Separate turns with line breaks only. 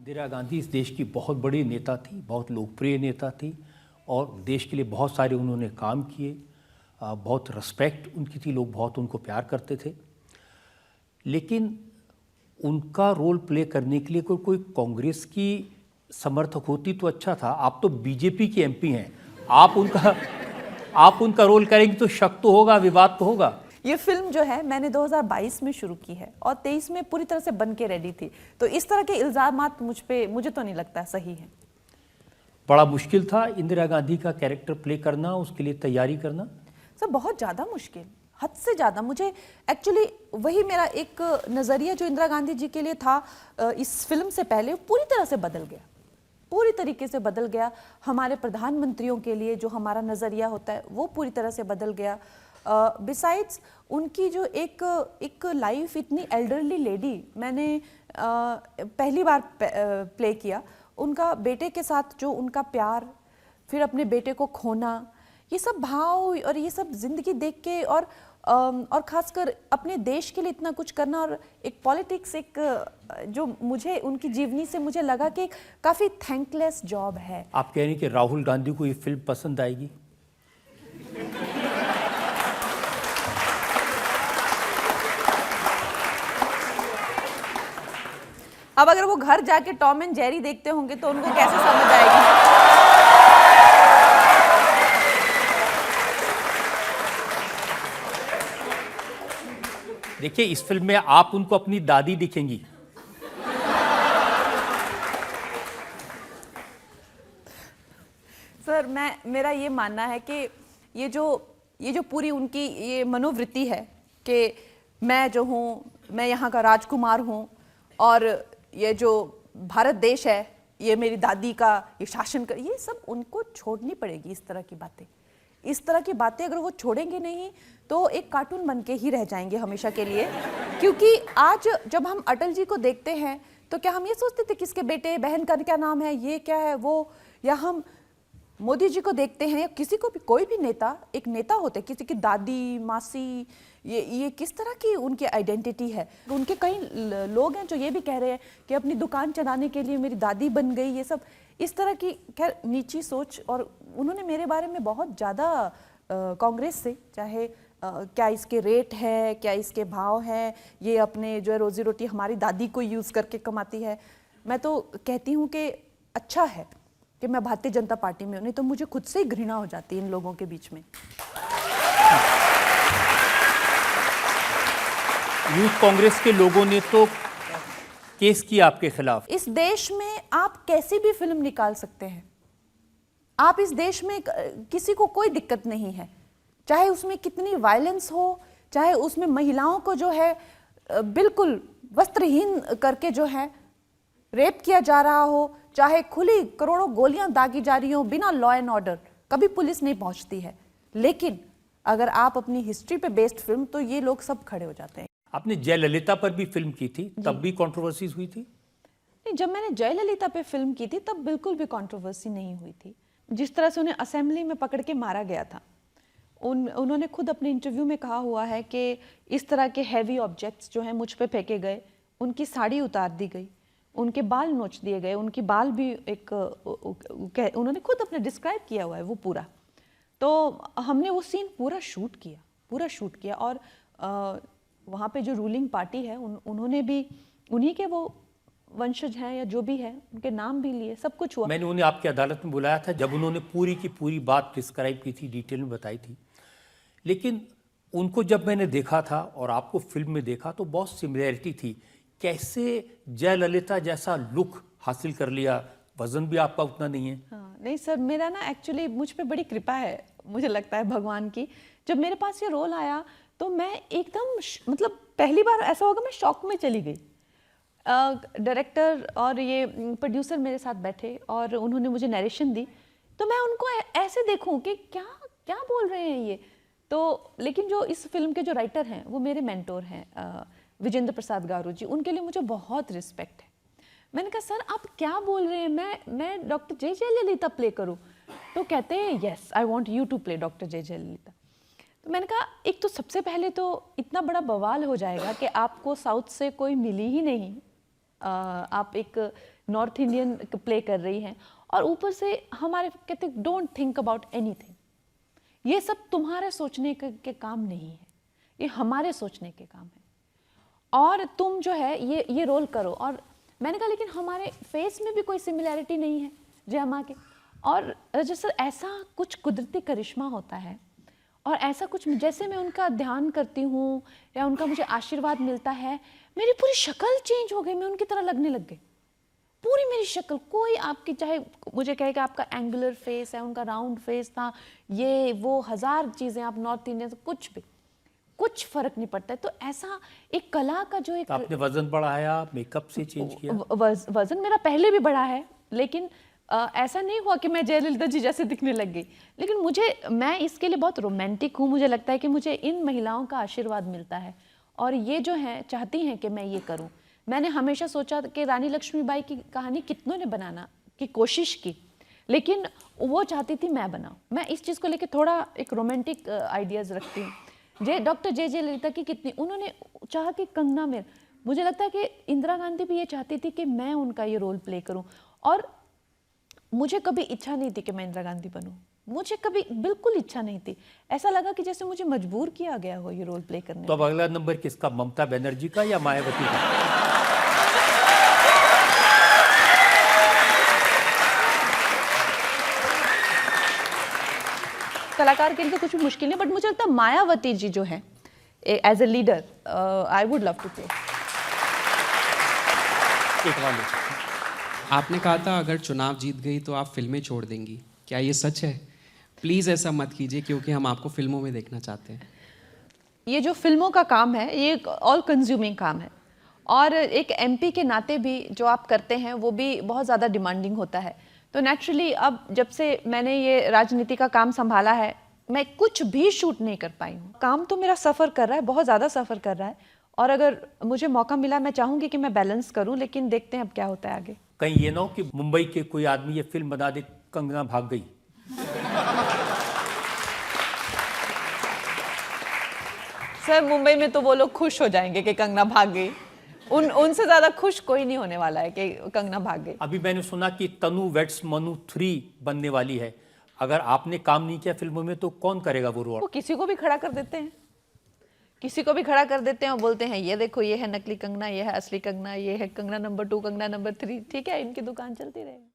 इंदिरा गांधी इस देश की बहुत बड़ी नेता थी, बहुत लोकप्रिय नेता थी और देश के लिए बहुत सारे उन्होंने काम किए। बहुत रिस्पेक्ट उनकी थी, लोग बहुत उनको प्यार करते थे। लेकिन उनका रोल प्ले करने के लिए कोई कांग्रेस की समर्थक होती तो अच्छा था। आप तो बीजेपी की एमपी हैं, आप उनका रोल करेंगे तो शक तो होगा, विवाद तो होगा।
ये फिल्म जो है मैंने 2022 में शुरू की है और 23 में पूरी तरह से बन के रेडी थी, तो इस तरह के इल्जामात मुझे तो नहीं लगता सही है।
बड़ा मुश्किल था इंदिरा गांधी का कैरेक्टर प्ले करना, उसके लिए तैयारी करना।
सर बहुत ज़्यादा मुश्किल, हद से ज़्यादा। मुझे एक्चुअली वही मेरा एक नज़रिया जो इंदिरा गांधी जी के लिए था इस फिल्म से पहले पूरी तरह से बदल गया, पूरी तरीके से बदल गया। हमारे प्रधानमंत्रियों के लिए जो हमारा नज़रिया होता है वो पूरी तरह से बदल गया। बिसाइड्स उनकी जो एक लाइफ, इतनी एल्डरली लेडी मैंने पहली बार प्ले किया। उनका बेटे के साथ जो उनका प्यार, फिर अपने बेटे को खोना, ये सब भाव और ये सब जिंदगी देख के और खासकर अपने देश के लिए इतना कुछ करना और एक पॉलिटिक्स, एक जो मुझे उनकी जीवनी से मुझे लगा कि काफ़ी थैंकलेस जॉब है।
आप कह रही हैं कि राहुल गांधी को ये फिल्म पसंद आएगी?
अब अगर वो घर जाके टॉम एंड जेरी देखते होंगे तो उनको कैसे समझ आएगी?
देखिए, इस फिल्म में आप उनको अपनी दादी दिखेंगी।
सर मेरा ये मानना है कि ये जो पूरी उनकी ये मनोवृत्ति है कि मैं जो हूँ, मैं यहाँ का राजकुमार हूँ और ये जो भारत देश है ये मेरी दादी का ये शासन कर, ये सब उनको छोड़नी पड़ेगी। इस तरह की बातें अगर वो छोड़ेंगे नहीं तो एक कार्टून बन के ही रह जाएंगे हमेशा के लिए। क्योंकि आज जब हम अटल जी को देखते हैं तो क्या हम ये सोचते थे किसके बेटे बहन का क्या नाम है, ये क्या है वो, या हम मोदी जी को देखते हैं या किसी को भी, कोई भी नेता एक नेता होते, किसी की दादी मासी, ये किस तरह की उनकी आइडेंटिटी है। उनके कई लोग हैं जो ये भी कह रहे हैं कि अपनी दुकान चलाने के लिए मेरी दादी बन गई, ये सब इस तरह की खैर नीची सोच। और उन्होंने मेरे बारे में बहुत ज़्यादा कांग्रेस से, चाहे क्या इसके रेट है, क्या इसके भाव हैं, ये अपने जो है रोजी रोटी हमारी दादी को यूज़ करके कमाती है। मैं तो कहती हूँ कि अच्छा है कि मैं भारतीय जनता पार्टी में हूँ, नहीं तो मुझे खुद से ही घृणा हो जाती है इन लोगों के बीच में।
यूथ कांग्रेस के लोगों ने तो केस किया आपके खिलाफ।
इस देश में आप कैसी भी फिल्म निकाल सकते हैं, आप इस देश में किसी को कोई दिक्कत नहीं है, चाहे उसमें कितनी वायलेंस हो, चाहे उसमें महिलाओं को जो है बिल्कुल वस्त्रहीन करके जो है रेप किया जा रहा हो, चाहे खुली करोड़ों गोलियां दागी जा रही हो बिना लॉ एंड ऑर्डर, कभी पुलिस नहीं पहुंचती है। लेकिन अगर आप अपनी हिस्ट्री पे बेस्ड फिल्म, तो ये लोग सब खड़े हो जाते हैं।
आपने जयललिता पर भी फिल्म की थी, तब भी कंट्रोवर्सीज हुई थी?
नहीं, जब मैंने जयललिता पे फिल्म की थी तब बिल्कुल भी कंट्रोवर्सी नहीं हुई थी। जिस तरह से उन्हें असेंबली में पकड़ के मारा गया था, उन्होंने खुद अपने इंटरव्यू में कहा हुआ है कि इस तरह के हैवी ऑब्जेक्ट्स जो हैं मुझ पे फेंके गए, उनकी साड़ी उतार दी गई, उनके बाल नोच दिए गए, उनकी बाल भी एक उन्होंने खुद अपने डिस्क्राइब किया हुआ है वो पूरा। तो हमने वो सीन पूरा शूट किया और वहाँ पे जो रूलिंग पार्टी है उन्होंने भी उन्हीं के वो वंशज हैं या जो भी है उनके नाम भी लिए, सब कुछ हुआ।
मैंने उन्हें आपकी अदालत में बुलाया था जब उन्होंने पूरी की पूरी बात डिस्क्राइब की थी, डिटेल में बताई थी। लेकिन उनको जब मैंने देखा था और आपको फिल्म में देखा तो बहुत सिमिलैरिटी थी। कैसे जयललिता जैसा लुक हासिल कर लिया, वजन भी आपका उतना नहीं है।
हाँ, नहीं सर, मेरा ना एक्चुअली मुझ पे बड़ी कृपा है, मुझे लगता है भगवान की। जब मेरे पास ये रोल आया तो मैं एकदम मतलब पहली बार ऐसा होगा मैं शॉक में चली गई। डायरेक्टर और ये प्रोड्यूसर मेरे साथ बैठे और उन्होंने मुझे नरेशन दी, तो मैं उनको ऐसे देखूं कि क्या क्या बोल रहे हैं ये। तो लेकिन जो इस फिल्म के जो राइटर हैं वो मेरे मेंटोर हैं विजेंद्र प्रसाद गारू जी, उनके लिए मुझे बहुत रिस्पेक्ट है। मैंने कहा सर आप क्या बोल रहे हैं, मैं डॉक्टर जे जयललिता प्ले करूं? तो कहते हैं yes, I want you to play doctor J Jayalalithaa. तो मैंने कहा एक तो सबसे पहले तो इतना बड़ा बवाल हो जाएगा कि आपको साउथ से कोई मिली ही नहीं, आप एक नॉर्थ इंडियन प्ले कर रही हैं, और ऊपर से हमारे कहते डोंट थिंक अबाउट एनीथिंग, ये सब तुम्हारे सोचने के काम नहीं है, ये हमारे सोचने के काम है, और तुम जो है ये रोल करो। और मैंने कहा लेकिन हमारे फेस में भी कोई सिमिलैरिटी नहीं है जय अम्मा के। और जैसे ऐसा कुछ कुदरती करिश्मा होता है, और ऐसा कुछ जैसे मैं उनका ध्यान करती हूँ या उनका मुझे आशीर्वाद मिलता है, मेरी पूरी शक्ल चेंज हो गई, मैं उनकी तरह लगने लग गई, पूरी मेरी शक्ल। कोई आपकी चाहे मुझे कहे कि आपका एंगुलर फेस है, उनका राउंड फेस था, ये वो 1000 चीज़ें, आप नॉर्थ इंडियन, कुछ फर्क नहीं पड़ता है। तो ऐसा एक कला का जो एक
तो आपने वजन बढ़ाया, मेकअप से चेंज किया?
वजन मेरा पहले भी बढ़ा है, लेकिन ऐसा नहीं हुआ कि मैं जयललिता जी जैसे दिखने लग गई। लेकिन मैं इसके लिए बहुत रोमांटिक हूँ, मुझे लगता है कि मुझे इन महिलाओं का आशीर्वाद मिलता है, और ये जो है चाहती हैं कि मैं ये करूँ। मैंने हमेशा सोचा कि रानी लक्ष्मीबाई की कहानी कितनों ने बनाना की कोशिश की, लेकिन वो चाहती थी मैं बनाऊँ। मैं इस चीज़ को लेकर थोड़ा एक रोमांटिक आइडियाज़ रखती हूँ। डॉक्टर जे ललिता की कितनी उन्होंने चाहा कि कंगना में, मुझे लगता है कि इंदिरा गांधी भी ये चाहती थी कि मैं उनका ये रोल प्ले करूँ, और मुझे कभी इच्छा नहीं थी कि मैं इंदिरा गांधी बनूं, मुझे कभी बिल्कुल इच्छा नहीं थी। ऐसा लगा कि जैसे मुझे मजबूर किया गया हो ये रोल प्ले करने।
तो अब अगला नंबर किसका, ममता बनर्जी का या मायावती का?
कलाकार के लिए तो कुछ भी मुश्किल नहीं, बट मुझे लगता है मायावती जी जो है as a leader, I would love to play.
आपने कहा था अगर चुनाव जीत गई तो आप फिल्में छोड़ देंगी, क्या ये सच है? प्लीज़ ऐसा मत कीजिए, क्योंकि हम आपको फिल्मों में देखना चाहते हैं।
ये जो फिल्मों का काम है ये एक ऑल कंज्यूमिंग काम है, और एक एमपी के नाते भी जो आप करते हैं वो भी बहुत ज़्यादा डिमांडिंग होता है। तो नेचुरली अब जब से मैंने ये राजनीति का काम संभाला है, मैं कुछ भी शूट नहीं कर पाई हूँ। काम तो मेरा सफ़र कर रहा है, बहुत ज़्यादा सफ़र कर रहा है, और अगर मुझे मौका मिला मैं चाहूँगी कि मैं बैलेंस करूँ, लेकिन देखते हैं अब क्या होता है आगे।
कहीं ये ना हो कि मुंबई के कोई आदमी ये फिल्म बना दे कंगना भाग गई।
सर मुंबई में तो वो लोग खुश हो जाएंगे कि कंगना भाग गई, उनसे ज्यादा खुश कोई नहीं होने वाला है कि कंगना भाग गई।
अभी मैंने सुना कि तनु वेट्स मनु 3 बनने वाली है। अगर आपने काम नहीं किया फिल्मों में तो कौन करेगा वो रोल?
वो किसी को भी खड़ा कर देते हैं, किसी को भी खड़ा कर देते हैं और बोलते हैं ये देखो ये है नकली कंगना, ये है असली कंगना, ये है कंगना नंबर 2, कंगना नंबर 3, ठीक है, इनकी दुकान चलती रहेगी।